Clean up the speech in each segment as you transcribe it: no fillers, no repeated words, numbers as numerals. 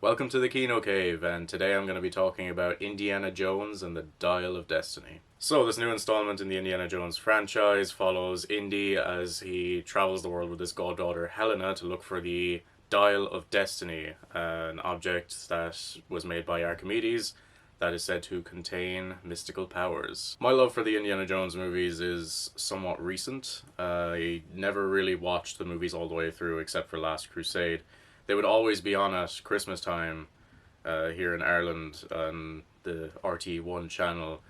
Welcome to the Kino Cave, and today I'm going to be talking about Indiana Jones and the Dial of Destiny. So, this new installment in the Indiana Jones franchise follows Indy as he travels the world with his goddaughter Helena to look for the Dial of Destiny, an object that was made by Archimedes that is said to contain mystical powers. My love for the Indiana Jones movies is somewhat recent. I never really watched the movies all the way through except for Last Crusade. They would always be on at Christmas time here in Ireland on the RT1 channel.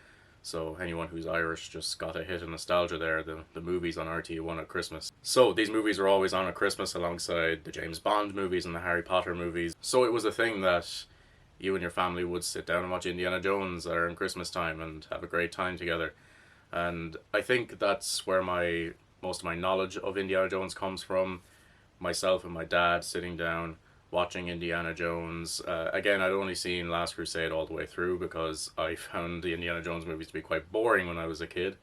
So anyone who's Irish just got a hit of nostalgia there, the movies on RT1 at Christmas. So these movies were always on at Christmas alongside the James Bond movies and the Harry Potter movies. So it was a thing that you and your family would sit down and watch Indiana Jones around Christmas time and have a great time together. And I think that's where most of my knowledge of Indiana Jones comes from. Myself and my dad sitting down watching Indiana Jones. Again, I'd only seen Last Crusade all the way through because I found the Indiana Jones movies to be quite boring when I was a kid.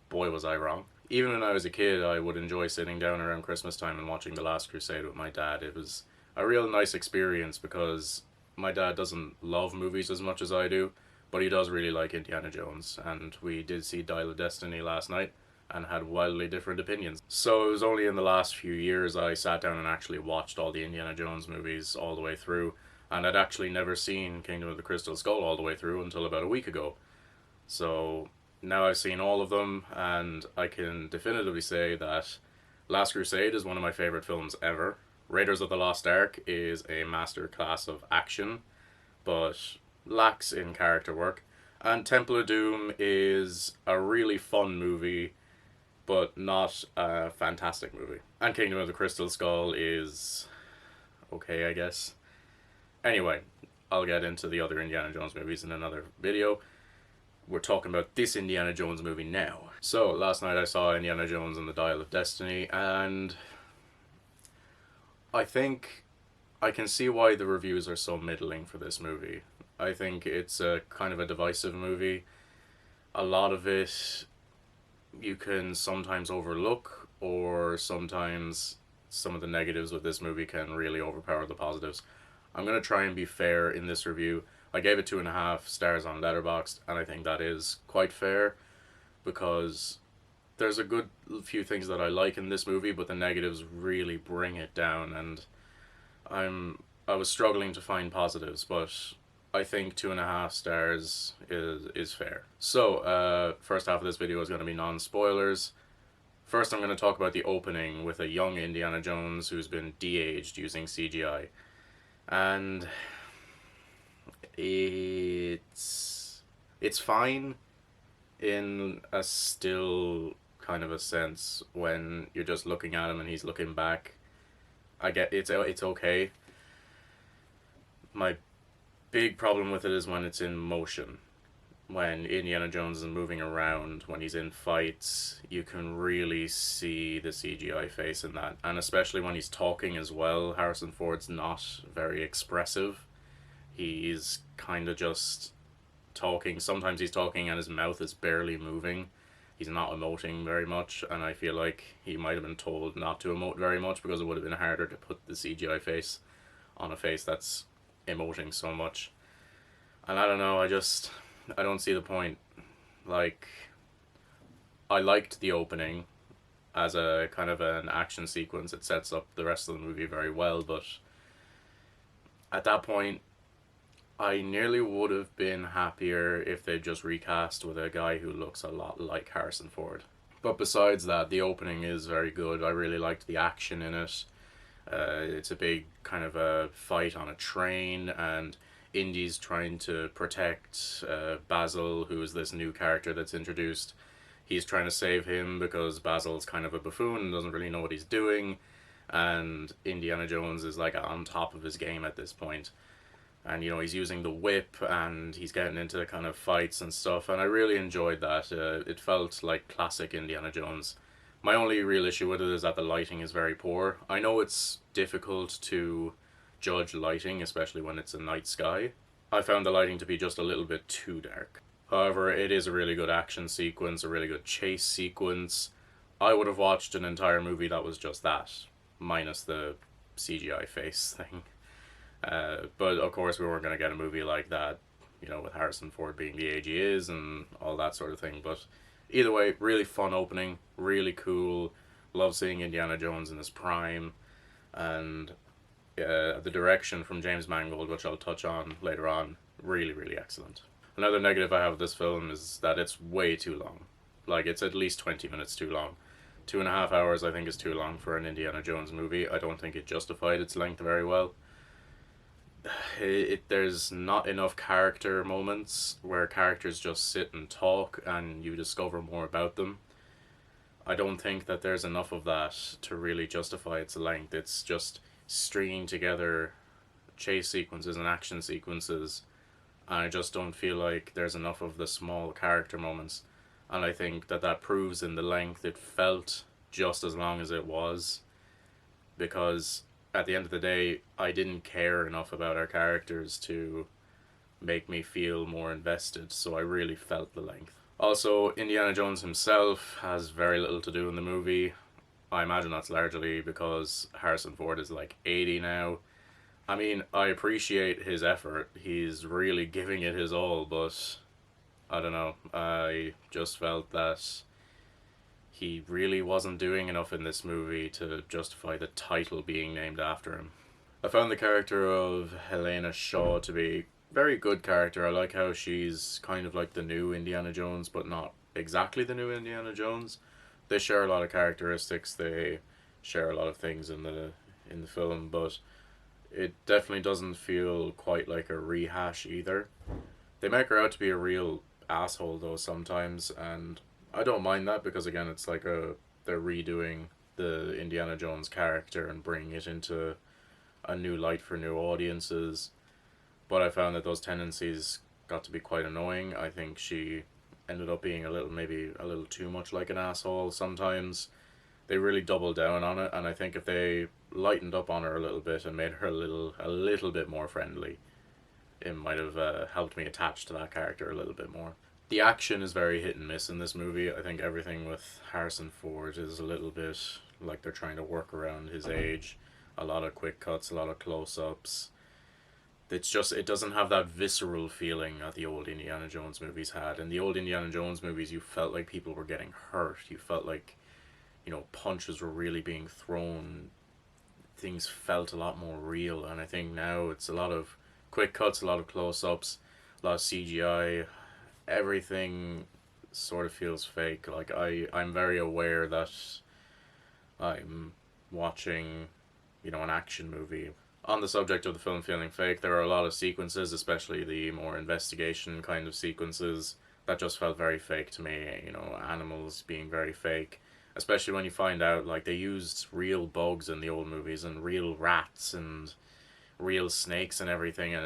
Boy, was I wrong. Even when I was a kid, I would enjoy sitting down around Christmas time and watching The Last Crusade with my dad. It was a real nice experience because my dad doesn't love movies as much as I do, but he does really like Indiana Jones, and we did see Dial of Destiny last night and had wildly different opinions. So it was only in the last few years I sat down and actually watched all the Indiana Jones movies all the way through, and I'd actually never seen Kingdom of the Crystal Skull all the way through until about a week ago. So now I've seen all of them, and I can definitively say that Last Crusade is one of my favourite films ever. Raiders of the Lost Ark is a masterclass of action, but lacks in character work. And Temple of Doom is a really fun movie, but not a fantastic movie. And Kingdom of the Crystal Skull is okay, I guess. Anyway, I'll get into the other Indiana Jones movies in another video. We're talking about this Indiana Jones movie now. So, last night I saw Indiana Jones and the Dial of Destiny, and I think I can see why the reviews are so middling for this movie. I think it's a kind of a divisive movie. A lot of it you can sometimes overlook, or sometimes some of the negatives with this movie can really overpower the positives. I'm going to try and be fair in this review. I gave it 2.5 stars on Letterboxd, and I think that is quite fair because there's a good few things that I like in this movie, but the negatives really bring it down, and I was struggling to find positives, but I think 2.5 stars is fair. So, first half of this video is going to be non-spoilers. First, I'm going to talk about the opening with a young Indiana Jones who's been de-aged using CGI. And it's fine in a still kind of a sense when you're just looking at him and he's looking back. I get it's okay. My big problem with it is when it's in motion. When Indiana Jones is moving around, when he's in fights, you can really see the CGI face in that. And especially when he's talking as well, Harrison Ford's not very expressive. He's kind of just talking. Sometimes he's talking and his mouth is barely moving. He's not emoting very much, and I feel like he might have been told not to emote very much because it would have been harder to put the CGI face on a face that's emoting so much. And I don't know, I don't see the point. Like, I liked the opening as a kind of an action sequence. It sets up the rest of the movie very well, but at that point, I nearly would have been happier if they just recast with a guy who looks a lot like Harrison Ford. But besides that, the opening is very good. I really liked the action in it. It's a big kind of a fight on a train, and Indy's trying to protect Basil, who is this new character that's introduced. He's trying to save him because Basil's kind of a buffoon and doesn't really know what he's doing, and Indiana Jones is like on top of his game at this point. And, you know, he's using the whip and he's getting into kind of fights and stuff, and I really enjoyed that. It felt like classic Indiana Jones. My only real issue with it is that the lighting is very poor. I know it's difficult to judge lighting, especially when it's a night sky. I found the lighting to be just a little bit too dark. However, it is a really good action sequence, a really good chase sequence. I would have watched an entire movie that was just that, minus the CGI face thing. But of course, we weren't going to get a movie like that, with Harrison Ford being the age he is and all that sort of thing. But either way, really fun opening, really cool. Love seeing Indiana Jones in his prime, and the direction from James Mangold, which I'll touch on later on, really, really excellent. Another negative I have with this film is that it's way too long. Like, it's at least 20 minutes too long. 2.5 hours, I think, is too long for an Indiana Jones movie. I don't think it justified its length very well. There's not enough character moments where characters just sit and talk and you discover more about them. I don't think that there's enough of that to really justify its length. It's just stringing together chase sequences and action sequences, and I just don't feel like there's enough of the small character moments. And I think that proves in the length. It felt just as long as it was, because at the end of the day, I didn't care enough about our characters to make me feel more invested, so I really felt the length. Also, Indiana Jones himself has very little to do in the movie. I imagine that's largely because Harrison Ford is like 80 now. I mean, I appreciate his effort. He's really giving it his all, but I don't know. I just felt that he really wasn't doing enough in this movie to justify the title being named after him. I found the character of Helena Shaw to be a very good character. I like how she's kind of like the new Indiana Jones, but not exactly the new Indiana Jones. They share a lot of characteristics. They share a lot of things in the film, but it definitely doesn't feel quite like a rehash either. They make her out to be a real asshole though sometimes, and I don't mind that because again, it's like they're redoing the Indiana Jones character and bringing it into a new light for new audiences. But I found that those tendencies got to be quite annoying. I think she ended up being maybe a little too much like an asshole sometimes. They really doubled down on it, and I think if they lightened up on her a little bit and made her a little bit more friendly, it might have helped me attach to that character a little bit more. The action is very hit and miss in this movie. I think everything with Harrison Ford is a little bit like they're trying to work around his age. A lot of quick cuts, a lot of close-ups. It doesn't have that visceral feeling that the old Indiana Jones movies had. In the old Indiana Jones movies, you felt like people were getting hurt. You felt like, punches were really being thrown. Things felt a lot more real, and I think now it's a lot of quick cuts, a lot of close-ups, a lot of CGI. Everything sort of feels fake. Like, I'm very aware that I'm watching, an action movie. On the subject of the film feeling fake, there are a lot of sequences, especially the more investigation kind of sequences, that just felt very fake to me. Animals being very fake. Especially when you find out, like, they used real bugs in the old movies and real rats and real snakes and everything, and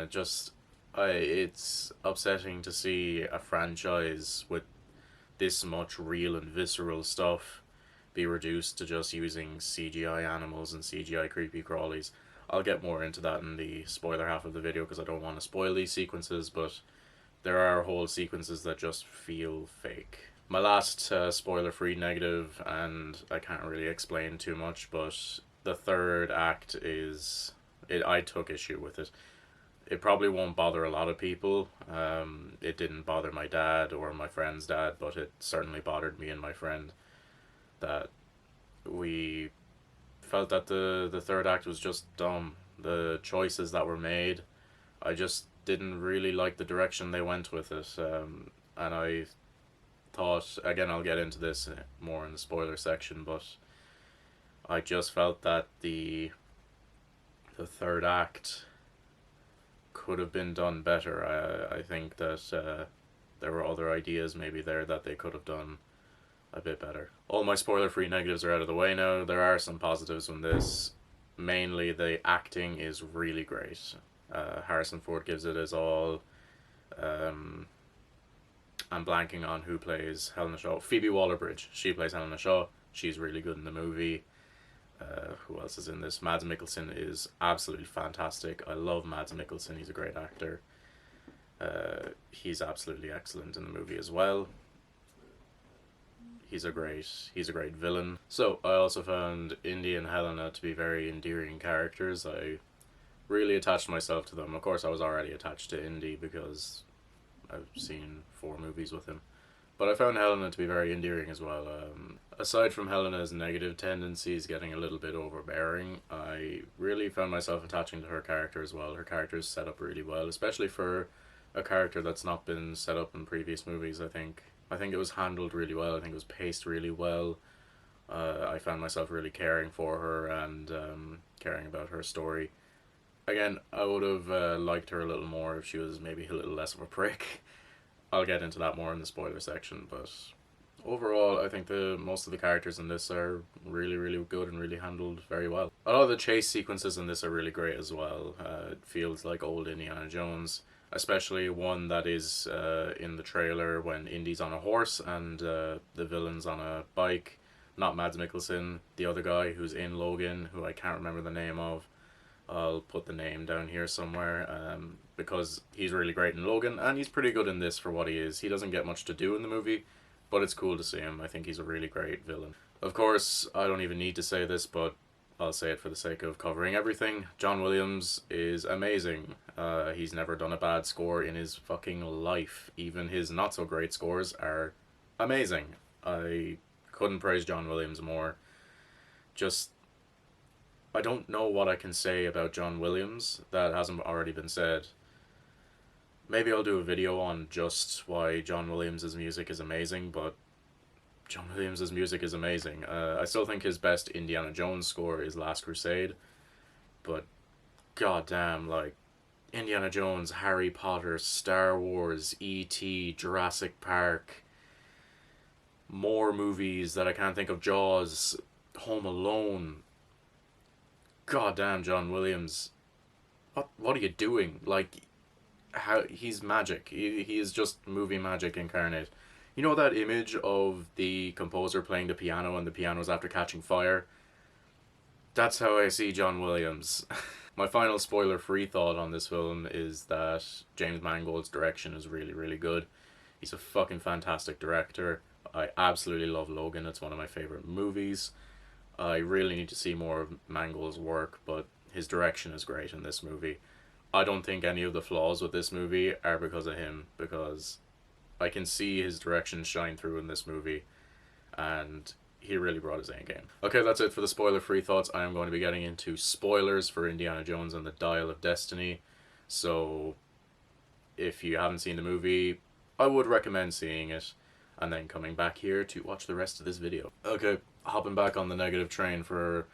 it's upsetting to see a franchise with this much real and visceral stuff be reduced to just using CGI animals and CGI creepy crawlies. I'll get more into that in the spoiler half of the video because I don't want to spoil these sequences, but there are whole sequences that just feel fake. My last spoiler-free negative, and I can't really explain too much, but the third act I took issue with it. It probably won't bother a lot of people. It didn't bother my dad or my friend's dad, but it certainly bothered me and my friend that we felt that the third act was just dumb. The choices that were made, I just didn't really like the direction they went with it. And I thought, again, I'll get into this more in the spoiler section, but I just felt that the third act could have been done better. I think that there were other ideas maybe there that they could have done a bit better. All my spoiler-free negatives are out of the way now. There are some positives from this. Mainly, the acting is really great. Harrison Ford gives it his all. I'm blanking on who plays Helena Shaw. Phoebe Waller-Bridge. She plays Helena Shaw. She's really good in the movie. Who else is in this? Mads Mikkelsen is absolutely fantastic. I love Mads Mikkelsen. He's a great actor. He's absolutely excellent in the movie as well. He's a great villain. So I also found Indy and Helena to be very endearing characters. I really attached myself to them. Of course, I was already attached to Indy because I've seen 4 movies with him. But I found Helena to be very endearing as well. Aside from Helena's negative tendencies getting a little bit overbearing, I really found myself attaching to her character as well. Her character is set up really well, especially for a character that's not been set up in previous movies. I think it was handled really well. I think it was paced really well. I found myself really caring for her and caring about her story. Again, I would have liked her a little more if she was maybe a little less of a prick. I'll get into that more in the spoiler section, but overall, I think the most of the characters in this are really, really good and really handled very well. A lot of the chase sequences in this are really great as well. It feels like old Indiana Jones, especially one that is in the trailer when Indy's on a horse and the villain's on a bike. Not Mads Mikkelsen, the other guy who's in Logan, who I can't remember the name of. I'll put the name down here somewhere because he's really great in Logan and he's pretty good in this for what he is. He doesn't get much to do in the movie, but it's cool to see him. I think he's a really great villain. Of course, I don't even need to say this, but I'll say it for the sake of covering everything. John Williams is amazing. He's never done a bad score in his fucking life. Even his not so great scores are amazing. I couldn't praise John Williams more. Just, I don't know what I can say about John Williams that hasn't already been said. Maybe I'll do a video on just why John Williams' music is amazing, but John Williams' music is amazing. I still think his best Indiana Jones score is Last Crusade, but goddamn, like, Indiana Jones, Harry Potter, Star Wars, E.T., Jurassic Park, more movies that I can't think of, Jaws, Home Alone. Goddamn, John Williams. What are you doing? Like, how he's magic. He is just movie magic incarnate. You know that image of the composer playing the piano and the piano's after catching fire? That's how I see John Williams. My final spoiler-free thought on this film is that James Mangold's direction is really, really good. He's a fucking fantastic director. I absolutely love Logan. It's one of my favorite movies. I really need to see more of Mangold's work, but his direction is great in this movie. I don't think any of the flaws with this movie are because of him, because I can see his direction shine through in this movie, and he really brought his A game. Okay, that's it for the spoiler-free thoughts. I am going to be getting into spoilers for Indiana Jones and the Dial of Destiny, so if you haven't seen the movie, I would recommend seeing it, and then coming back here to watch the rest of this video. Okay, hopping back on the negative train for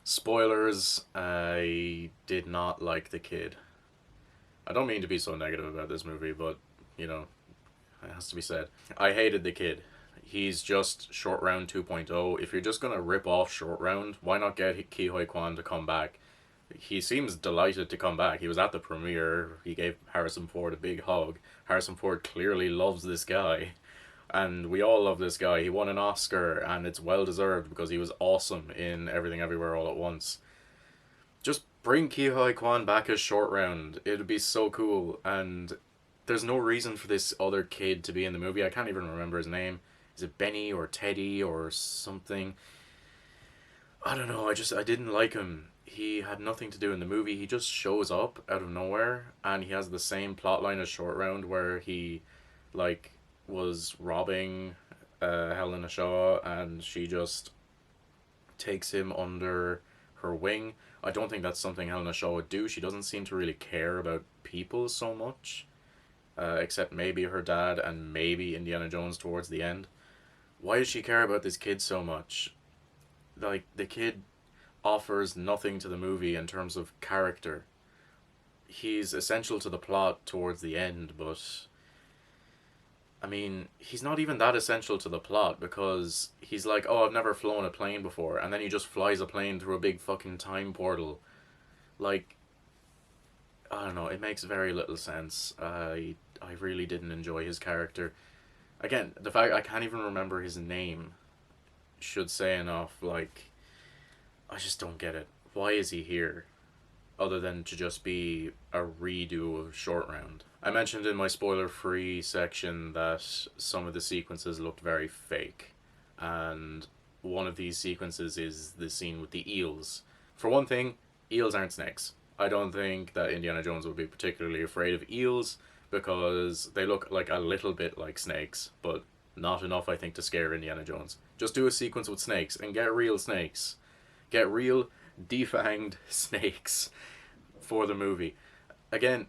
spoilers. I did not like the kid. I don't mean to be so negative about this movie, but, you know, it has to be said. I hated the kid. He's just Short Round 2.0. If you're just gonna rip off Short Round, why not get Ke Huy Quan to come back? He seems delighted to come back. He was at the premiere. He gave Harrison Ford a big hug. Harrison Ford clearly loves this guy. And we all love this guy. He won an Oscar, and it's well deserved because he was awesome in Everything Everywhere All at Once. Just bring Ke Huy Quan back as Short Round. It'd be so cool. And there's no reason for this other kid to be in the movie. I can't even remember his name. Is it Benny or Teddy or something? I don't know. I didn't like him. He had nothing to do in the movie. He just shows up out of nowhere, and he has the same plotline as Short Round, where he, like, was robbing Helena Shaw, and she just takes him under her wing. I don't think that's something Helena Shaw would do. She doesn't seem to really care about people so much, except maybe her dad and maybe Indiana Jones towards the end. Why does she care about this kid so much? Like, the kid offers nothing to the movie in terms of character. He's essential to the plot towards the end, but I mean, he's not even that essential to the plot, because he's like, oh, I've never flown a plane before, and then he just flies a plane through a big fucking time portal. Like, I don't know, it makes very little sense. I really didn't enjoy his character. Again, the fact I can't even remember his name should say enough. Like, I just don't get it. Why is he here? Other than to just be a redo of Short Round. I mentioned in my spoiler-free section that some of the sequences looked very fake. And one of these sequences is the scene with the eels. For one thing, eels aren't snakes. I don't think that Indiana Jones would be particularly afraid of eels because they look like a little bit like snakes, but not enough, I think, to scare Indiana Jones. Just do a sequence with snakes and get real snakes. Get real defanged snakes for the movie. Again,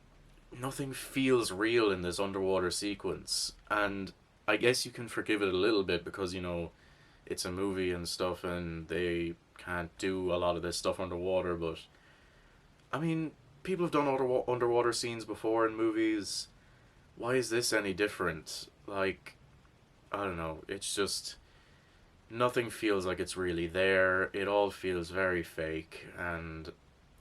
nothing feels real in this underwater sequence, and I guess you can forgive it a little bit because, it's a movie and stuff and they can't do a lot of this stuff underwater, but I mean, people have done underwater scenes before in movies. Why is this any different? Like, I don't know. It's just nothing feels like it's really there. It all feels very fake, and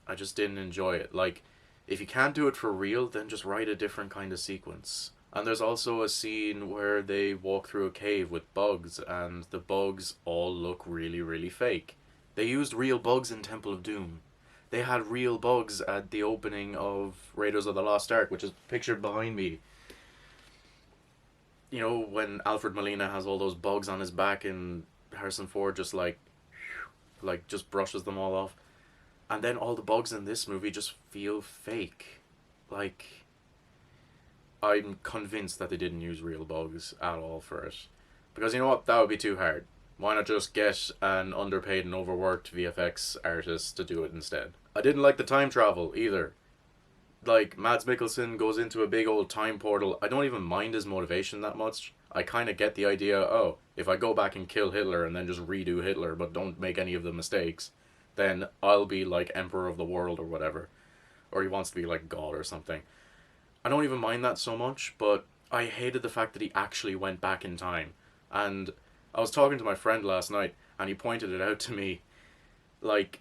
I just didn't enjoy it. Like, if you can't do it for real, then just write a different kind of sequence. And there's also a scene where they walk through a cave with bugs, and the bugs all look really, really fake. They used real bugs in Temple of Doom. They had real bugs at the opening of Raiders of the Lost Ark, which is pictured behind me. When Alfred Molina has all those bugs on his back and Harrison Ford just just brushes them all off. And then all the bugs in this movie just feel fake. Like, I'm convinced that they didn't use real bugs at all for it. Because you know what? That would be too hard. Why not just get an underpaid and overworked VFX artist to do it instead? I didn't like the time travel either. Like, Mads Mikkelsen goes into a big old time portal. I don't even mind his motivation that much. I kind of get the idea, oh, if I go back and kill Hitler and then just redo Hitler but don't make any of the mistakes, then I'll be like Emperor of the World or whatever. Or he wants to be like God or something. I don't even mind that so much, but I hated the fact that he actually went back in time. And I was talking to my friend last night, and he pointed it out to me. Like,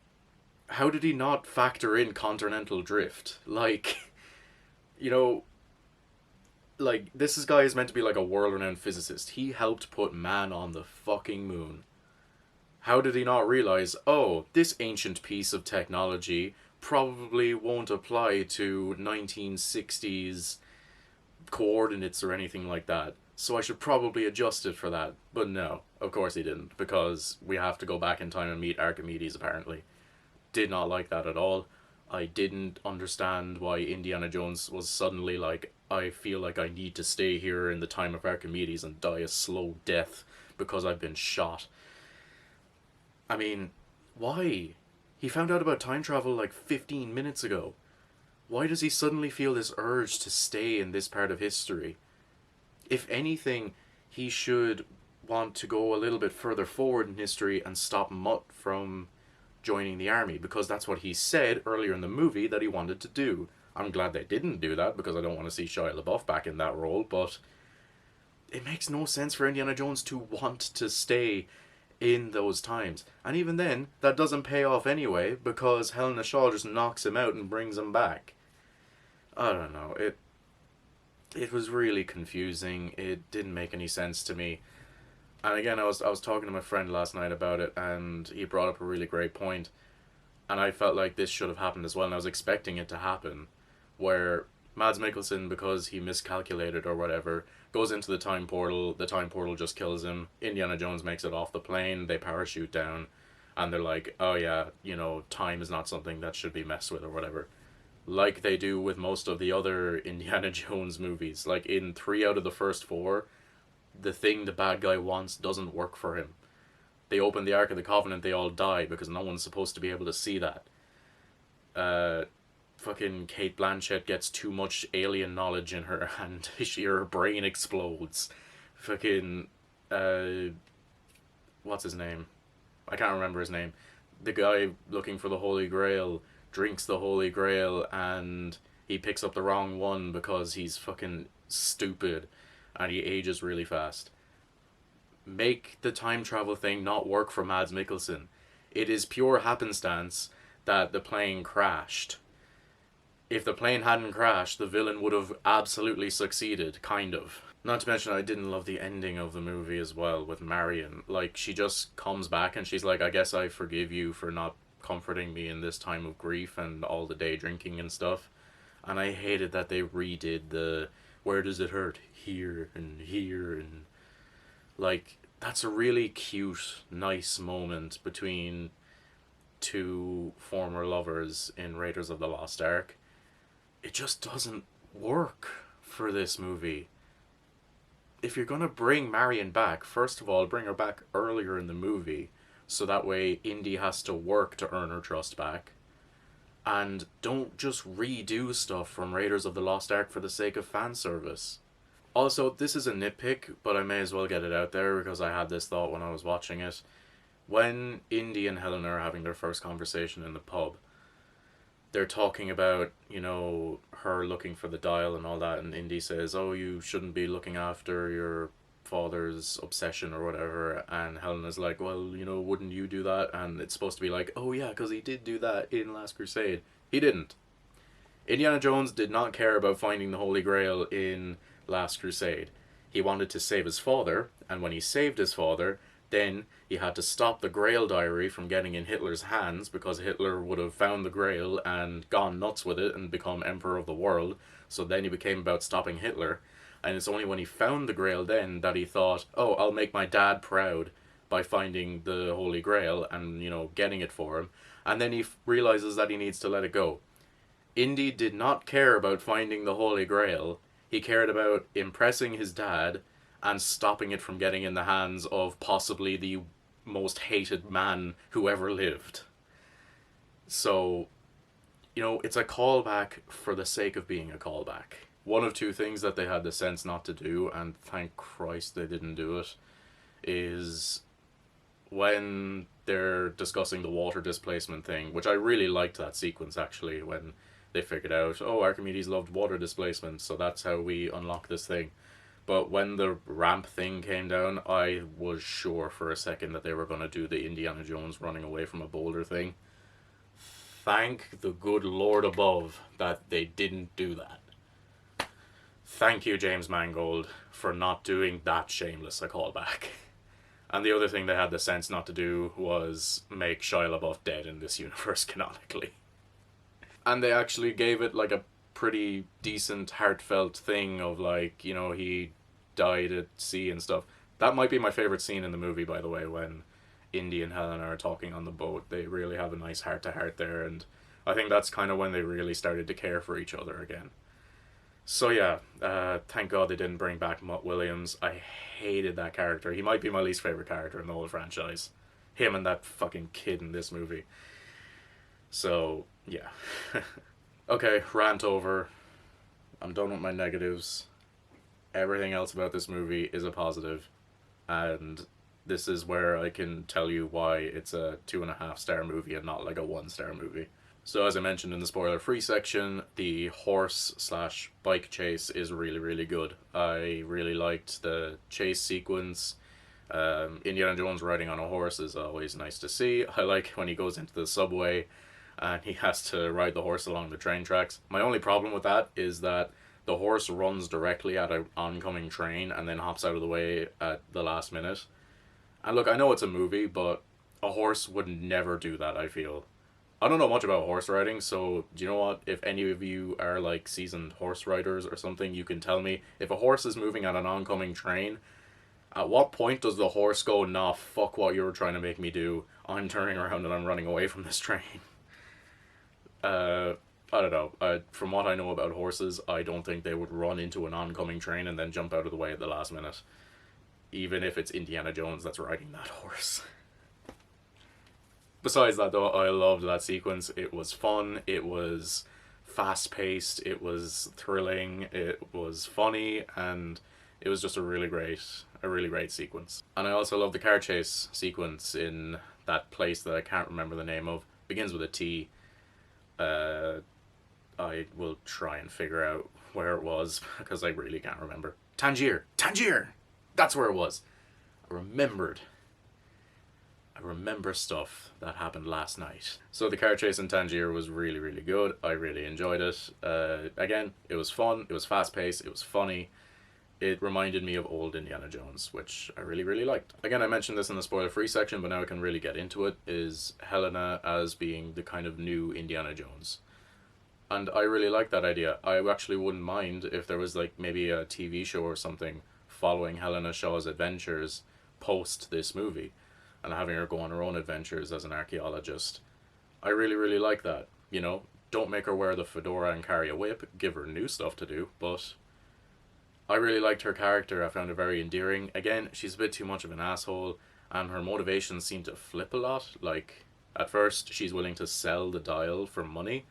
how did he not factor in continental drift? Like, this guy is meant to be like a world-renowned physicist. He helped put man on the fucking moon. How did he not realize, oh, this ancient piece of technology probably won't apply to 1960s coordinates or anything like that, so I should probably adjust it for that. But no, of course he didn't, because we have to go back in time and meet Archimedes, apparently. Did not like that at all. I didn't understand why Indiana Jones was suddenly like, I feel like I need to stay here in the time of Archimedes and die a slow death because I've been shot. I mean, why? He found out about time travel like 15 minutes ago. Why does he suddenly feel this urge to stay in this part of history? If anything, he should want to go a little bit further forward in history and stop Mutt from joining the army, because that's what he said earlier in the movie that he wanted to do. I'm glad they didn't do that, because I don't want to see Shia LaBeouf back in that role, but it makes no sense for Indiana Jones to want to stay in those times. And even then, that doesn't pay off anyway, because Helena Shaw just knocks him out and brings him back. I don't know, it was really confusing. It didn't make any sense to me. And again, I was talking to my friend last night about it, and he brought up a really great point. And I felt like this should have happened as well, and I was expecting it to happen, where Mads Mikkelsen, because he miscalculated or whatever, goes into the time portal just kills him, Indiana Jones makes it off the plane, they parachute down, and they're like, oh yeah, time is not something that should be messed with or whatever. Like they do with most of the other Indiana Jones movies. Like, in 3 out of the first 4, the thing the bad guy wants doesn't work for him. They open the Ark of the Covenant, they all die because no one's supposed to be able to see that. Fucking Kate Blanchett gets too much alien knowledge in her and her brain explodes. Fucking, what's his name? I can't remember his name. The guy looking for the Holy Grail drinks the Holy Grail and he picks up the wrong one because he's fucking stupid and he ages really fast. Make the time travel thing not work for Mads Mikkelsen. It is pure happenstance that the plane crashed. If the plane hadn't crashed, the villain would have absolutely succeeded, kind of. Not to mention, I didn't love the ending of the movie as well, with Marion. Like, she just comes back and she's like, I guess I forgive you for not comforting me in this time of grief and all the day drinking and stuff. And I hated that they redid the, where does it hurt? Here and here and... Like, that's a really cute, nice moment between two former lovers in Raiders of the Lost Ark. It just doesn't work for this movie. If you're gonna bring Marion back, first of all, bring her back earlier in the movie, so that way Indy has to work to earn her trust back. And don't just redo stuff from Raiders of the Lost Ark for the sake of fan service. Also, this is a nitpick, but I may as well get it out there because I had this thought when I was watching it. When Indy and Helena are having their first conversation in the pub, they're talking about, her looking for the dial and all that, and Indy says, oh, you shouldn't be looking after your father's obsession or whatever, and Helena's like, well, wouldn't you do that? And it's supposed to be like, oh yeah, because he did do that in Last Crusade. He didn't. Indiana Jones did not care about finding the Holy Grail in Last Crusade. He wanted to save his father, and when he saved his father, then he had to stop the Grail diary from getting in Hitler's hands, because Hitler would have found the Grail and gone nuts with it and become Emperor of the world. So then he became about stopping Hitler. And it's only when he found the Grail then that he thought, oh, I'll make my dad proud by finding the Holy Grail and, getting it for him. And then he realizes that he needs to let it go. Indy did not care about finding the Holy Grail. He cared about impressing his dad and stopping it from getting in the hands of possibly the most hated man who ever lived. So, it's a callback for the sake of being a callback. One of two things that they had the sense not to do, and thank Christ they didn't do it, is when they're discussing the water displacement thing, which I really liked that sequence actually, when they figured out, oh, Archimedes loved water displacement, so that's how we unlock this thing. But when the ramp thing came down, I was sure for a second that they were going to do the Indiana Jones running away from a boulder thing. Thank the good Lord above that they didn't do that. Thank you, James Mangold, for not doing that shameless a callback. And the other thing they had the sense not to do was make Shia LaBeouf dead in this universe canonically. And they actually gave it like a pretty decent, heartfelt thing of like, he died at sea and stuff. That might be my favorite scene in the movie, by the way, when Indy and Helena are talking on the boat. They really have a nice heart-to-heart there, and I think that's kind of when they really started to care for each other again. So yeah, thank God they didn't bring back Mutt Williams. I hated that character. He might be my least favorite character in the whole franchise. Him and that fucking kid in this movie. So, yeah. Okay, rant over. I'm done with my negatives. Everything else about this movie is a positive, and this is where I can tell you why it's a 2.5-star movie and not like a 1-star movie. So as I mentioned in the spoiler-free section, the horse/bike chase is really, really good. I really liked the chase sequence. Indiana Jones riding on a horse is always nice to see. I like when he goes into the subway and he has to ride the horse along the train tracks. My only problem with that is that the horse runs directly at an oncoming train and then hops out of the way at the last minute. And look, I know it's a movie, but a horse would never do that, I feel. I don't know much about horse riding, so do you know what? If any of you are like seasoned horse riders or something, you can tell me. If a horse is moving at an oncoming train, at what point does the horse go, nah, fuck what you were trying to make me do. I'm turning around and I'm running away from this train. I don't know. From what I know about horses, I don't think they would run into an oncoming train and then jump out of the way at the last minute. Even if it's Indiana Jones that's riding that horse. Besides that though, I loved that sequence. It was fun, it was fast-paced, it was thrilling, it was funny, and it was just a really great sequence. And I also love the car chase sequence in that place that I can't remember the name of. Begins with a T. I will try and figure out where it was, because I really can't remember. Tangier! Tangier! That's where it was. I remember stuff that happened last night. So the car chase in Tangier was really, really good. I really enjoyed it. Again, it was fun, it was fast-paced, it was funny. It reminded me of old Indiana Jones, which I really, really liked. Again, I mentioned this in the spoiler-free section, but now I can really get into it, is Helena as being the kind of new Indiana Jones. And I really like that idea. I actually wouldn't mind if there was like maybe a TV show or something following Helena Shaw's adventures post this movie, and having her go on her own adventures as an archaeologist. I really, really like that. You know, don't make her wear the fedora and carry a whip, give her new stuff to do, but I really liked her character. I found her very endearing. Again, she's a bit too much of an asshole, and her motivations seem to flip a lot. Like, at first, she's willing to sell the dial for money,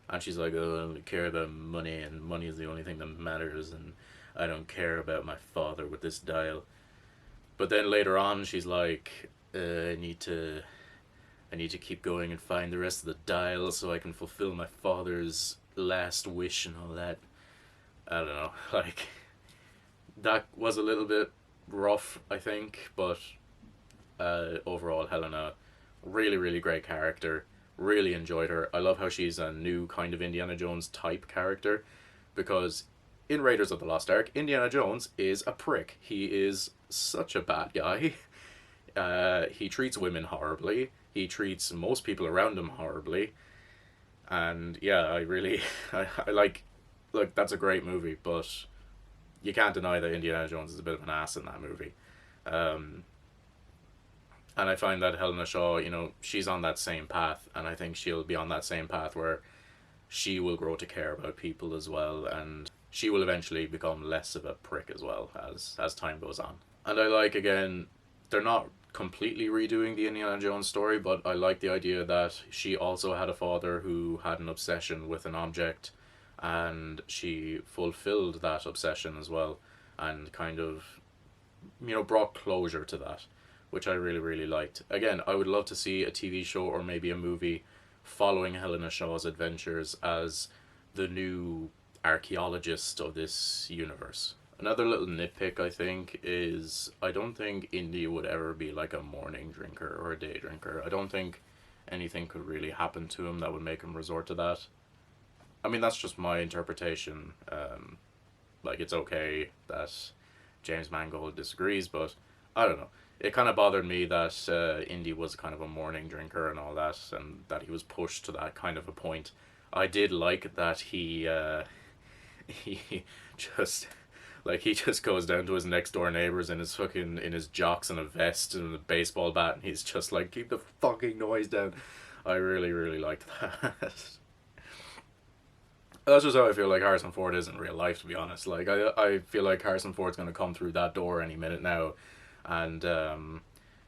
and she's like, oh, I only care about money, and money is the only thing that matters, and I don't care about my father with this dial. But then later on, she's like, I need to keep going and find the rest of the dial so I can fulfill my father's last wish and all that. I don't know, like, that was a little bit rough, I think, but overall, Helena, really, really great character. Really enjoyed her. I love how she's a new kind of Indiana Jones type character, because in Raiders of the Lost Ark, Indiana Jones is a prick. He is such a bad guy. He treats women horribly. He treats most people around him horribly. And yeah, I really, I like, that's a great movie, but you can't deny that Indiana Jones is a bit of an ass in that movie. Um, and I find that Helena Shaw, you know, she's on that same path, and I think she'll be on that same path where she will grow to care about people as well, and she will eventually become less of a prick as well as time goes on. And I like, again, they're not completely redoing the Indiana Jones story, but I like the idea that she also had a father who had an obsession with an object, and she fulfilled that obsession as well, and kind of, you know, brought closure to that, which I really, really liked. Again, I would love to see a TV show or maybe a movie following Helena Shaw's adventures as the new archaeologist of this universe. Another little nitpick, I think, is I don't think Indy would ever be like a morning drinker or a day drinker. I don't think anything could really happen to him that would make him resort to that. I mean, that's just my interpretation. Like, it's okay that James Mangold disagrees, but I don't know. It kind of bothered me that Indy was kind of a morning drinker and all that, and that he was pushed to that kind of a point. I did like that he just like he just goes down to his next door neighbors in his fucking in his jocks and a vest and a baseball bat, and he's just like, keep the fucking noise down. I really, really liked that. That's just how I feel like Harrison Ford is in real life, to be honest. Like, I feel like Harrison Ford's gonna come through that door any minute now, and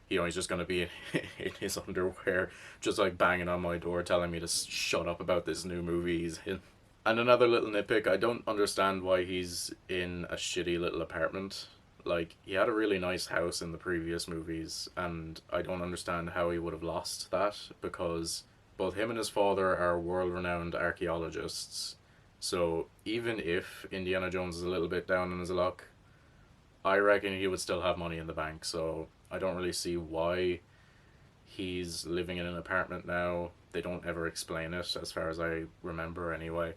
you know, he's just gonna be in his underwear, just like banging on my door, telling me to shut up about this new movie he's in. And another little nitpick, I don't understand why he's in a shitty little apartment. Like, he had a really nice house in the previous movies, and I don't understand how he would have lost that, because both him and his father are world renowned archaeologists. So even if Indiana Jones is a little bit down on his luck, I reckon he would still have money in the bank. So I don't really see why he's living in an apartment now. They don't ever explain it, as far as I remember, anyway.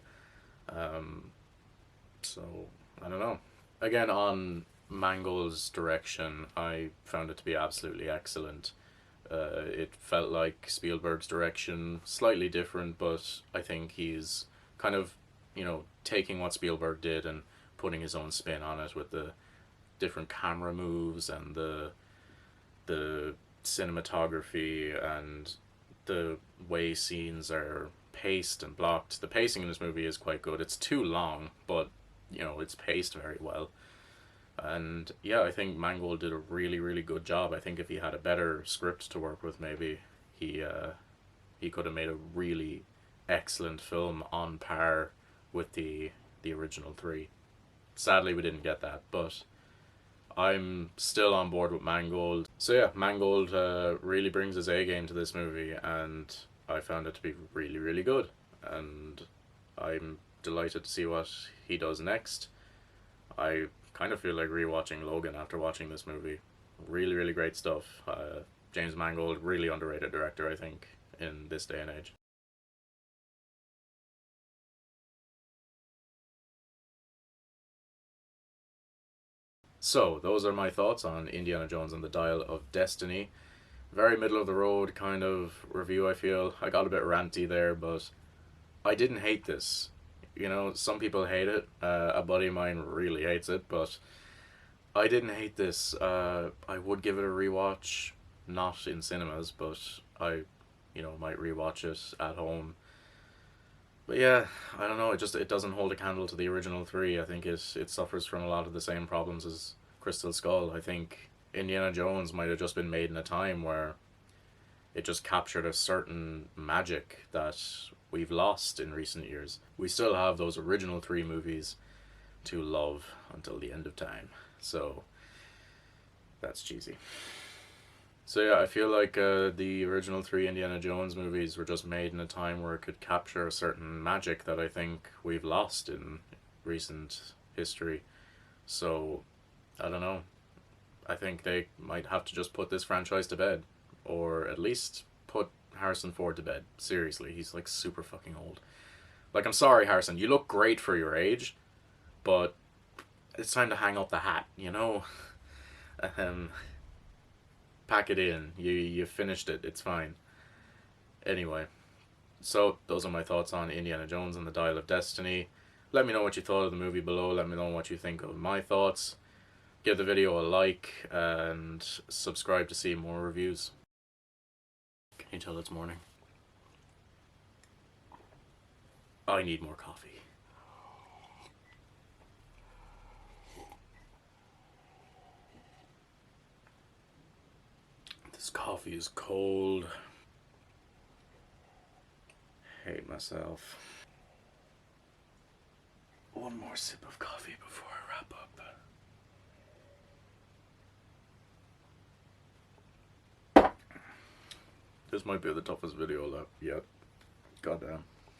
Um, so I don't know. Again, on Mangold's direction, I found it to be absolutely excellent. It felt like Spielberg's direction, slightly different, but I think he's kind of, you know, taking what Spielberg did and putting his own spin on it with the different camera moves and the cinematography and the way scenes are paced and blocked. The pacing in this movie is quite good. It's too long, but you know, it's paced very well. And yeah, I think Mangold did a really, really good job. I think if he had a better script to work with, maybe he could have made a really excellent film on par with the original three. Sadly, we didn't get that, but I'm still on board with Mangold. So yeah, Mangold really brings his A game to this movie, and I found it to be really, really good. And I'm delighted to see what he does next. I kind of feel like rewatching Logan after watching this movie. Really, really great stuff. James Mangold, really underrated director, I think, in this day and age. So, those are my thoughts on Indiana Jones and the Dial of Destiny. Very middle of the road kind of review, I feel. I got a bit ranty there, but I didn't hate this. You know, some people hate it. A buddy of mine really hates it, but I didn't hate this. I would give it a rewatch, not in cinemas, but I you know, might rewatch it at home. But yeah, I don't know. It doesn't hold a candle to the original three. I think it suffers from a lot of the same problems as Crystal Skull. I think Indiana Jones might have just been made in a time where it just captured a certain magic that we've lost in recent years. We still have those original three movies to love until the end of time. So that's cheesy. So yeah, I feel like the original three Indiana Jones movies were just made in a time where it could capture a certain magic that I think we've lost in recent history. So I don't know. I think they might have to just put this franchise to bed, or at least put Harrison Ford to bed. Seriously, he's like super fucking old. Like, I'm sorry, Harrison, you look great for your age, but it's time to hang up the hat, you know? um, Pack it in. You finished it. It's fine. Anyway, so those are my thoughts on Indiana Jones and the Dial of Destiny. Let me know what you thought of the movie below. Let me know what you think of my thoughts. Give the video a like and subscribe to see more reviews. Can you tell it's morning? I need more coffee. This coffee is cold. Hate myself. One more sip of coffee before I wrap up. This might be the toughest video yet. Goddamn.